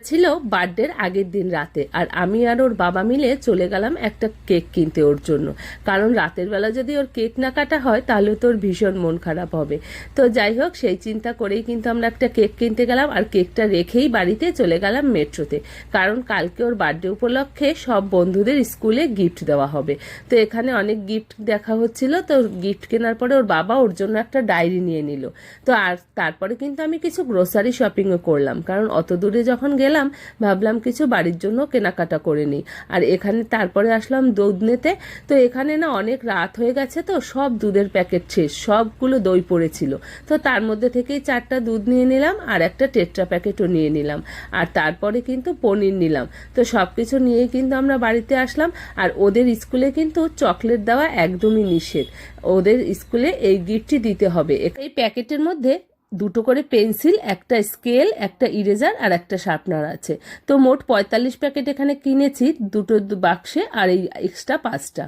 ছিল বার্থডের আগের দিন রাতে, আর আমি আর ওর বাবা মিলে চলে গেলাম একটা কেক কিনতে ওর জন্য। কারণ রাতের বেলা যদি ওর কেক না কাটা হয় তাহলে তো ওর ভীষণ মন খারাপ হবে। তো যাই হোক, সেই চিন্তা করেই কিন্তু আমরা একটা কেক কিনতে গেলাম, আর কেকটা রেখেই বাড়িতে চলে গেলাম মেট্রোতে। কারণ কালকে ওর বার্থডে উপলক্ষে সব বন্ধুদের স্কুলে গিফট দেওয়া হবে। তো এখানে অনেক গিফট দেখা হচ্ছিল। তো গিফট কেনার পরে ওর বাবা ওর জন্য একটা ডায়েরি নিয়ে নিল। তো আর তারপরে কিন্তু আমি কিছু গ্রোসারি শপিংও করলাম, কারণ অত দূরে যখন গেলাম ভাবলাম কিছু বাড়ির জন্য কেনাকাটা করে নিই। আর এখানে তারপরে আসলাম দুধ নিতে। তো এখানে না অনেক রাত হয়ে গেছে, তো সব দুধের প্যাকেট শেষ, সবগুলো দই পড়েছিল। তো তার মধ্যে থেকেই 4টা দুধ নিয়ে নিলাম, আর একটা টেট্রা প্যাকেটও নিয়ে নিলাম। আর তারপরে কিন্তু পনির নিলাম। তো সব কিছু নিয়েই কিন্তু আমরা বাড়িতে আসলাম। আর ওদের স্কুলে কিন্তু চকলেট দেওয়া একদমই নিষেধ, ওদের স্কুলে এই গিফটটি দিতে হবে। এই প্যাকেটের মধ্যে 2টো করে পেন্সিল, একটা স্কেল, একটা ইরেজার আর একটা শার্পনার আছে। তো মোট 45 প্যাকেট এখানে কিনেছি, 2টো বাক্সে, আর এই এক্সট্রা 5টা।